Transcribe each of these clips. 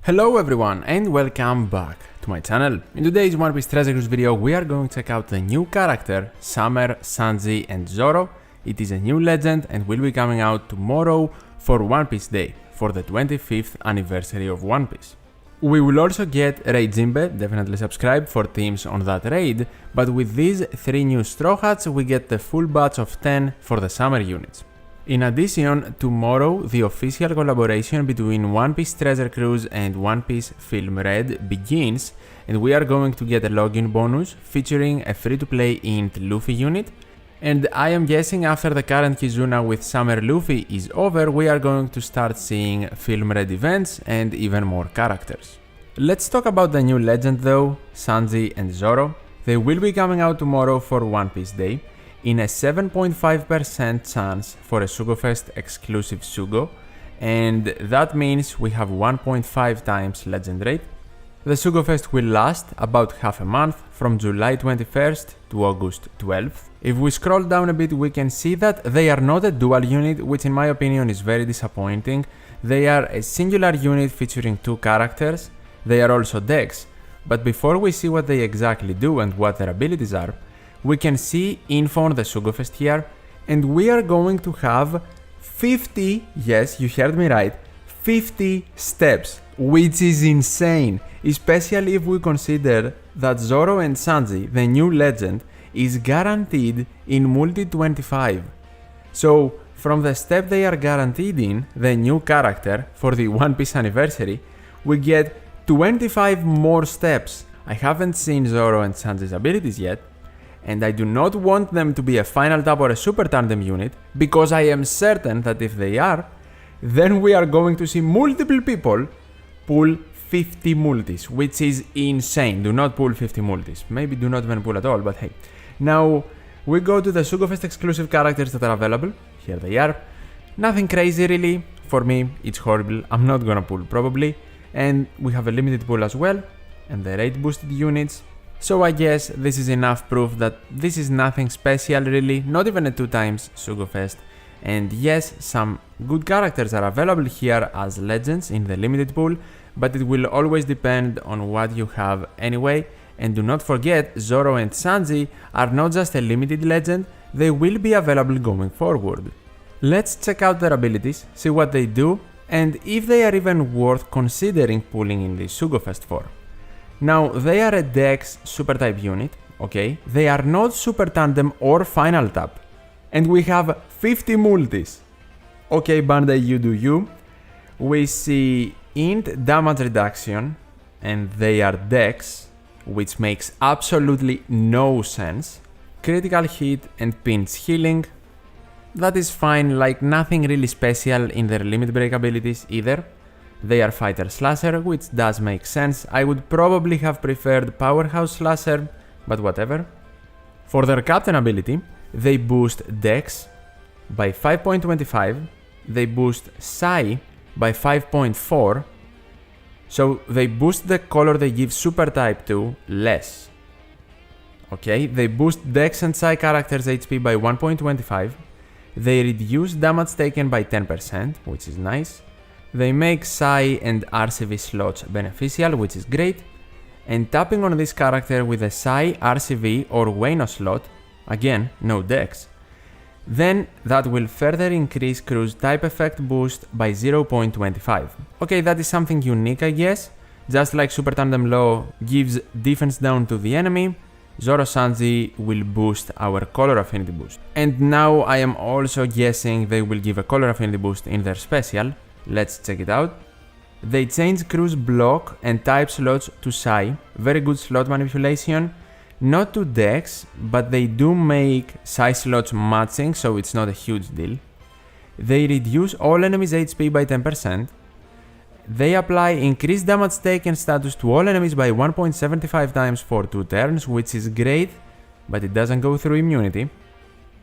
Hello everyone and welcome back to my channel. In today's One Piece Treasure Cruise video we are going to check out the new character Summer, Sanji and Zoro. It is a new legend and will be coming out tomorrow for One Piece Day, for the 25th anniversary of One Piece. We will also get Raid Jinbe, definitely subscribe for teams on that raid, but with these 3 new Straw Hats we get the full batch of 10 for the summer units. In addition, tomorrow the official collaboration between One Piece Treasure Cruise and One Piece Film Red begins, and we are going to get a login bonus featuring a free-to-play int Luffy unit, and I am guessing after the current Kizuna with Summer Luffy is over, we are going to start seeing Film Red events and even more characters. Let's talk about the new legend though, Sanji and Zoro. They will be coming out tomorrow for One Piece Day, in a 7.5% chance for a SugoFest exclusive Sugo, and that means we have 1.5 times legend rate. The SugoFest will last about half a month, from July 21st to August 12th. If we scroll down a bit we can see that they are not a dual unit, which in my opinion is very disappointing. They are a singular unit featuring 2 characters. They are also decks, but before we see what they exactly do and what their abilities are, we can see info on the SugoFest here, and we are going to have 50, yes, you heard me right, 50 steps, which is insane, especially if we consider that Zoro and Sanji, the new legend, is guaranteed in multi 25. So, from the step they are guaranteed in, the new character, for the One Piece anniversary, we get 25 more steps. I haven't seen Zoro and Sanji's abilities yet, and I do not want them to be a final tap or a super tandem unit, because I am certain that if they are, then we are going to see multiple people pull 50 multis, which is insane. Do not pull 50 multis. Maybe do not even pull at all, but hey. Now, we go to the SugoFest exclusive characters that are available. Here they are. Nothing crazy really. For me, it's horrible. I'm not gonna pull probably. And we have a limited pool as well, and the rate boosted units. So I guess this is enough proof that this is nothing special really, not even a 2 times SugoFest. And yes, some good characters are available here as legends in the limited pool, but it will always depend on what you have anyway. And do not forget, Zoro and Sanji are not just a limited legend, they will be available going forward. Let's check out their abilities, see what they do, and if they are even worth considering pulling in the SugoFest for. Now, they are a Dex Super Type unit, okay? They are not Super Tandem or Final Tap. And we have 50 multis. Okay, Bandai, you do you. We see int damage reduction, and they are Dex, which makes absolutely no sense. Critical hit and pinch healing. That is fine, like nothing really special in their limit break abilities either. They are Fighter Slasher, which does make sense. I would probably have preferred Powerhouse Slasher, but whatever. For their Captain ability, they boost Dex by 5.25, they boost Psi by 5.4, so they boost the color they give Super Type to less. Okay, they boost Dex and Psi characters HP by 1.25, they reduce damage taken by 10%, which is nice. They make Psi and RCV slots beneficial, which is great, and tapping on this character with a Psi, RCV or Wano slot, again no Dex, then that will further increase crew's type effect boost by 0.25. Okay, that is something unique I guess, just like Super Tandem Law gives defense down to the enemy, Zoro Sanji will boost our color affinity boost. And now I am also guessing they will give a color affinity boost in their special. Let's check it out. They change crew's block and type slots to Psi, very good slot manipulation. Not to Dex, but they do make Psi slots matching, so it's not a huge deal. They reduce all enemies' HP by 10%. They apply increased damage taken status to all enemies by 1.75 times for 2 turns, which is great, but it doesn't go through immunity.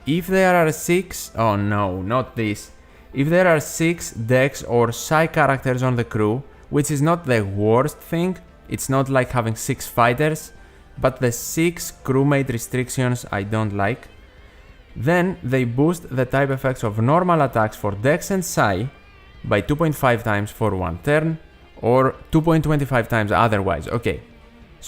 If there are 6, oh no, not this. If there are 6 Dex or Psi characters on the crew, which is not the worst thing, it's not like having 6 fighters, but the 6 crewmate restrictions I don't like, then they boost the type effects of normal attacks for Dex and Psi by 2.5 times for 1 turn, or 2.25 times otherwise. Okay,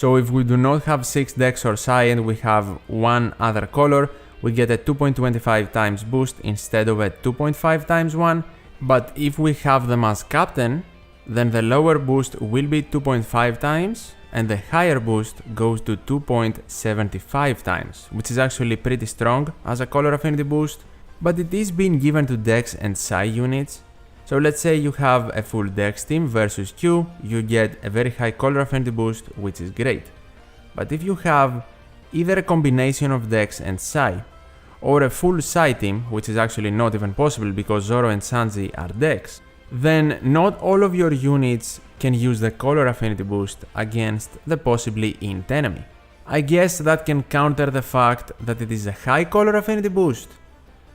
so if we do not have 6 Dex or Psi and we have one other color, we get a 2.25 times boost instead of a 2.5 times one. But if we have them as captain, then the lower boost will be 2.5 times and the higher boost goes to 2.75 times, which is actually pretty strong as a color affinity boost, but it is being given to Dex and Psi units. So let's say you have a full Dex team versus Q, you get a very high color affinity boost, which is great. But if you have either a combination of Dex and Psi, or a full Psi team, which is actually not even possible because Zoro and Sanji are Dex, then not all of your units can use the color affinity boost against the possibly int enemy. I guess that can counter the fact that it is a high color affinity boost.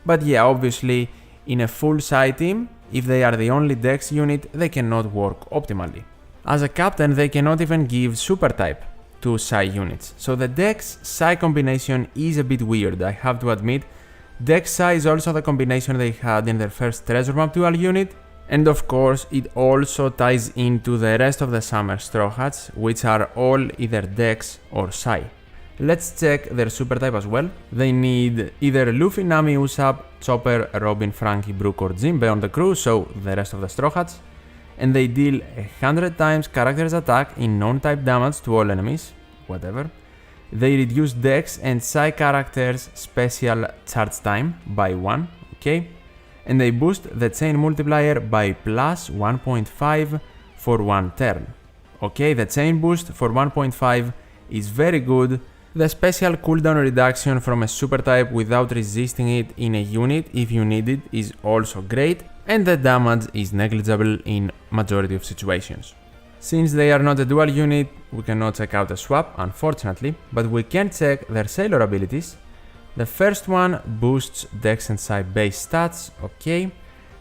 But yeah, obviously, in a full Psi team, if they are the only Dex unit, they cannot work optimally. As a captain, they cannot even give super type to Psi units, so the Dex Psi combination is a bit weird, I have to admit. Dex Psi is also the combination they had in their first treasure map dual unit, and of course it also ties into the rest of the Summer Straw Hats, which are all either Dex or Psi. Let's check their super type as well. They need either Luffy, Nami, Usopp, Chopper, Robin, Frankie, Brook or Jinbe on the crew, so the rest of the Straw Hats. And they deal 100 times character's attack in non-type damage to all enemies, whatever. They reduce Dex and Psi characters' special charge time by 1, okay? And they boost the chain multiplier by plus 1.5 for one turn. Okay, the chain boost for 1.5 is very good. The special cooldown reduction from a super type without resisting it in a unit if you need it is also great, and the damage is negligible in majority of situations. Since they are not a dual unit, we cannot check out a swap, unfortunately, but we can check their sailor abilities. The first one boosts Dex and Psi base stats, okay,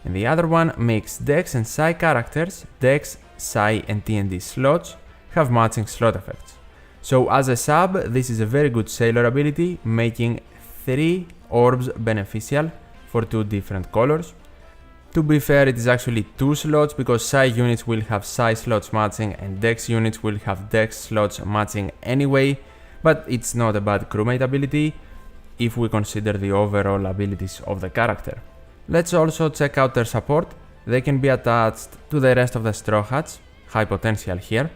and the other one makes Dex and Psi characters, Dex, Psi and TND slots, have matching slot effects. So as a sub, this is a very good sailor ability, making 3 orbs beneficial for 2 different colors. To be fair, it is actually 2 slots because Psi units will have Psi slots matching and Dex units will have Dex slots matching anyway, but it's not a bad crewmate ability if we consider the overall abilities of the character. Let's also check out their support. They can be attached to the rest of the Straw Hats, high potential here.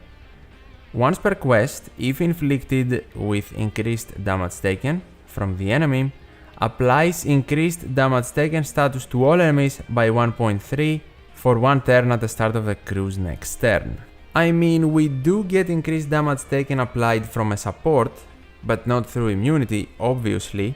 Once per quest, if inflicted with increased damage taken from the enemy, applies increased damage taken status to all enemies by 1.3 for one turn at the start of the crew's next turn. I mean, we do get increased damage taken applied from a support, but not through immunity, obviously,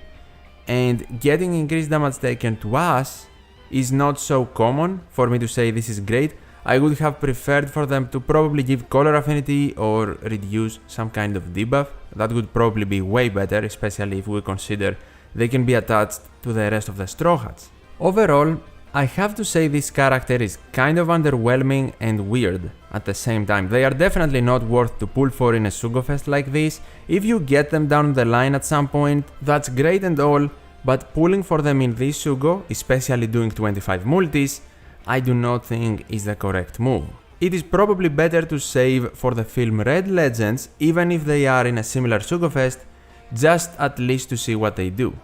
and getting increased damage taken to us is not so common for me to say this is great. I would have preferred for them to probably give color affinity or reduce some kind of debuff. That would probably be way better, especially if we consider they can be attached to the rest of the Straw Hats. Overall, I have to say this character is kind of underwhelming and weird at the same time. They are definitely not worth to pull for in a Sugo Fest like this. If you get them down the line at some point, that's great and all, but pulling for them in this Sugo, especially doing 25 multis, I do not think is the correct move. It is probably better to save for the film Red Legends, even if they are in a similar Sugo Fest, just at least to see what they do.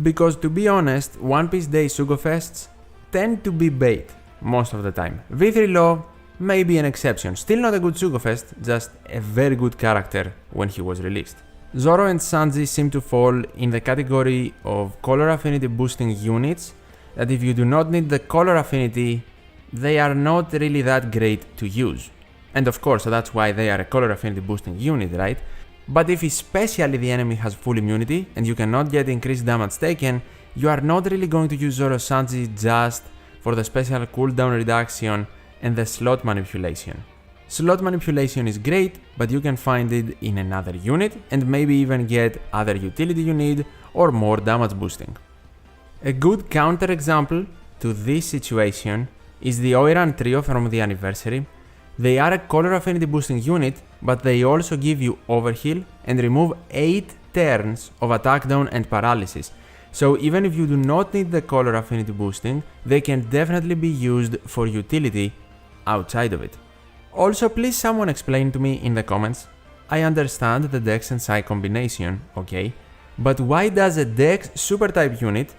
Because to be honest, One Piece Day Sugo Fests tend to be bait most of the time. V3 Law may be an exception, still not a good Sugo Fest, just a very good character when he was released. Zoro and Sanji seem to fall in the category of color affinity boosting units that if you do not need the color affinity, they are not really that great to use. And of course, that's why they are a color affinity boosting unit, right? But if especially the enemy has full immunity and you cannot get increased damage taken, you are not really going to use Zoro Sanji just for the special cooldown reduction and the slot manipulation. Slot manipulation is great, but you can find it in another unit and maybe even get other utility you need or more damage boosting. A good counter example to this situation is the Oiran trio from the anniversary. They are a color affinity boosting unit, but they also give you overheal and remove 8 turns of attack down and paralysis. So even if you do not need the color affinity boosting, they can definitely be used for utility outside of it. Also, please someone explain to me in the comments. I understand the Dex and Psi combination, okay, but why does a Dex super type unit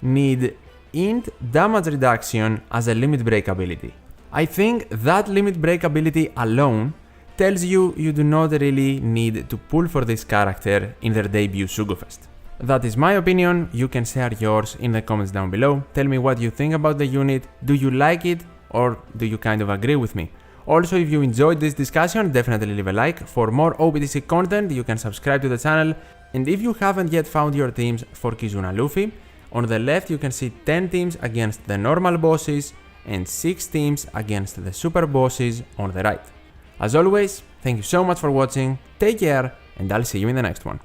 need int damage reduction as a limit break ability? I think that limit break ability alone tells you do not really need to pull for this character in their debut Sugo Fest. That is my opinion, you can share yours in the comments down below. Tell me what you think about the unit, do you like it or do you kind of agree with me? Also, if you enjoyed this discussion, definitely leave a like. For more OBTC content, you can subscribe to the channel. And if you haven't yet found your teams for Kizuna Luffy, on the left you can see 10 teams against the normal bosses and 6 teams against the super bosses on the right. As always, thank you so much for watching, take care, and I'll see you in the next one.